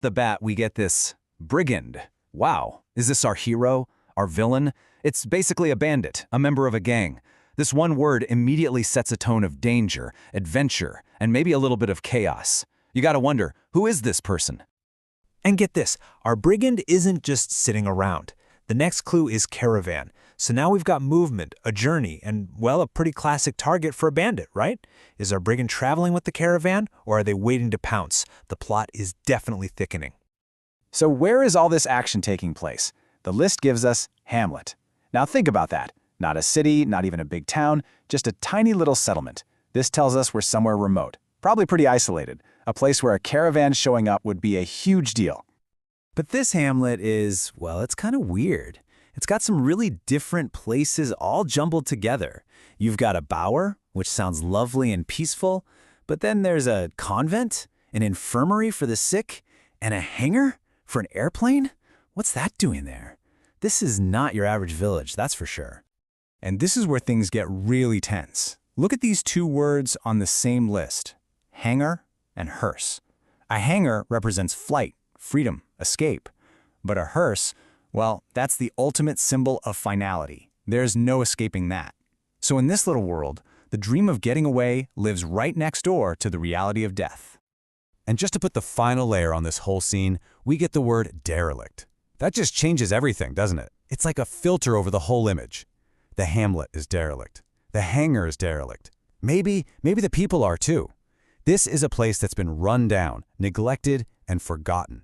the bat, we get this brigand. Wow, is this our hero, our villain? It's basically a bandit, a member of a gang. This one word immediately sets a tone of danger, adventure, and maybe a little bit of chaos. You gotta wonder, who is this person? And get this, our brigand isn't just sitting around. The next clue is caravan. So now we've got movement, a journey, and, well, a pretty classic target for a bandit, right? Is our brigand traveling with the caravan, or are they waiting to pounce? The plot is definitely thickening. So where is all this action taking place? The list gives us Hamlet. Now think about that. Not a city, not even a big town, just a tiny little settlement. This tells us we're somewhere remote, probably pretty isolated, a place where a caravan showing up would be a huge deal. But this Hamlet is, well, it's kind of weird. It's got some really different places all jumbled together. You've got a bower, which sounds lovely and peaceful, but then there's a convent, an infirmary for the sick, and a hangar for an airplane? What's that doing there? This is not your average village, that's for sure. And this is where things get really tense. Look at these two words on the same list, hangar and hearse. A hangar represents flight, freedom, escape. But a hearse, well, that's the ultimate symbol of finality. There's no escaping that. So in this little world, the dream of getting away lives right next door to the reality of death. And just to put the final layer on this whole scene, we get the word derelict. That just changes everything, doesn't it? It's like a filter over the whole image. The Hamlet is derelict. The hangar is derelict. Maybe the people are too. This is a place that's been run down, neglected, and forgotten.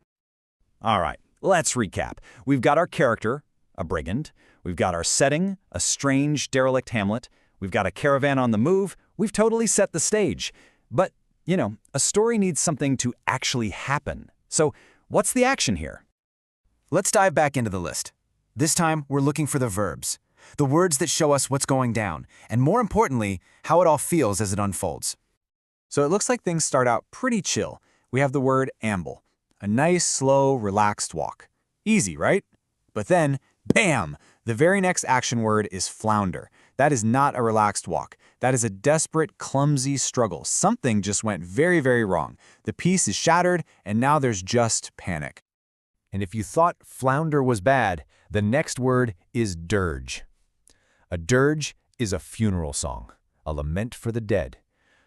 All right, let's recap. We've got our character, a brigand. We've got our setting, a strange, derelict Hamlet. We've got a caravan on the move. We've totally set the stage. But, you know, a story needs something to actually happen. So what's the action here? Let's dive back into the list. This time, we're looking for the verbs, the words that show us what's going down, and more importantly, how it all feels as it unfolds. So it looks like things start out pretty chill. We have the word amble, a nice, slow, relaxed walk. Easy, right? But then, bam! The very next action word is flounder. That is not a relaxed walk. That is a desperate, clumsy struggle. Something just went very, very wrong. The piece is shattered, and now there's just panic. And if you thought flounder was bad, the next word is dirge. A dirge is a funeral song, a lament for the dead.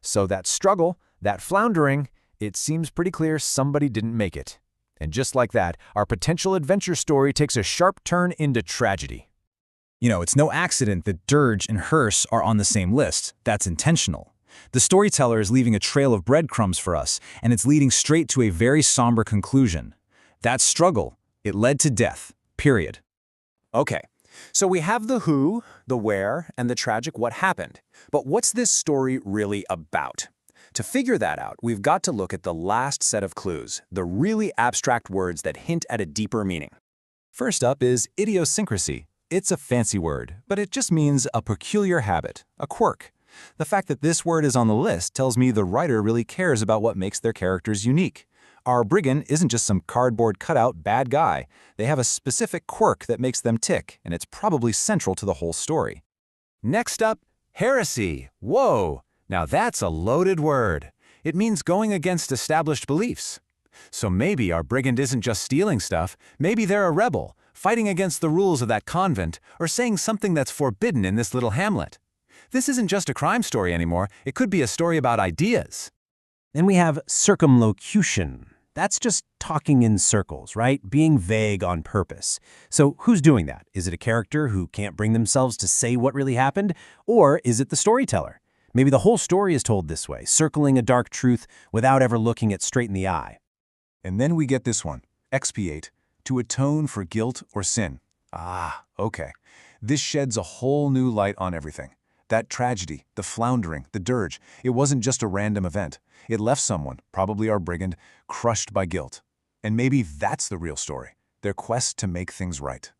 So that struggle, that floundering, it seems pretty clear somebody didn't make it. And just like that, our potential adventure story takes a sharp turn into tragedy. You know, it's no accident that dirge and hearse are on the same list. That's intentional. The storyteller is leaving a trail of breadcrumbs for us, and it's leading straight to a very somber conclusion. That struggle, it led to death, period. Okay, so we have the who, the where, and the tragic what happened. But what's this story really about? To figure that out, we've got to look at the last set of clues, the really abstract words that hint at a deeper meaning. First up is idiosyncrasy. It's a fancy word, but it just means a peculiar habit, a quirk. The fact that this word is on the list tells me the writer really cares about what makes their characters unique. Our brigand isn't just some cardboard cutout bad guy. They have a specific quirk that makes them tick, and it's probably central to the whole story. Next up, heresy. Whoa! Now that's a loaded word. It means going against established beliefs. So maybe our brigand isn't just stealing stuff. Maybe they're a rebel, fighting against the rules of that convent, or saying something that's forbidden in this little hamlet. This isn't just a crime story anymore. It could be a story about ideas. Then we have circumlocution. That's just talking in circles, right? Being vague on purpose. So who's doing that? Is it a character who can't bring themselves to say what really happened? Or is it the storyteller? Maybe the whole story is told this way, circling a dark truth without ever looking it straight in the eye. And then we get this one, expiate, to atone for guilt or sin. Ah, okay. This sheds a whole new light on everything. That tragedy, the floundering, the dirge, it wasn't just a random event. It left someone, probably our brigand, crushed by guilt. And maybe that's the real story, their quest to make things right.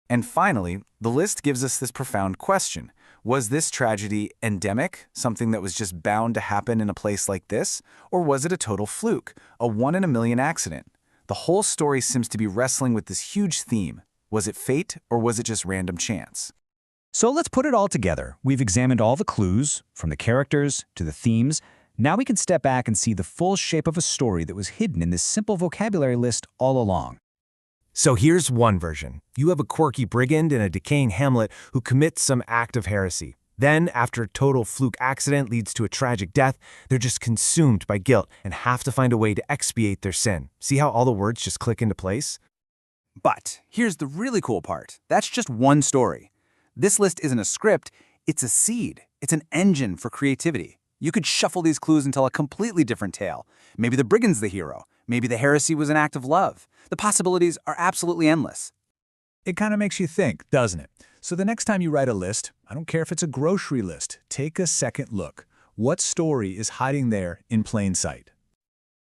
And finally, the list gives us this profound question. Was this tragedy endemic, something that was just bound to happen in a place like this? Or was it a total fluke, a one-in-a-million accident? The whole story seems to be wrestling with this huge theme. Was it fate, or was it just random chance? So let's put it all together. We've examined all the clues, from the characters to the themes. Now we can step back and see the full shape of a story that was hidden in this simple vocabulary list all along. So here's one version. You have a quirky brigand in a decaying hamlet who commits some act of heresy. Then, after a total fluke accident leads to a tragic death, they're just consumed by guilt and have to find a way to expiate their sin. See how all the words just click into place? But here's the really cool part. That's just one story. This list isn't a script, it's a seed. It's an engine for creativity. You could shuffle these clues and tell a completely different tale. Maybe the brigand's the hero. Maybe the heresy was an act of love. The possibilities are absolutely endless. It kind of makes you think, doesn't it? So the next time you write a list, I don't care if it's a grocery list, take a second look. What story is hiding there in plain sight?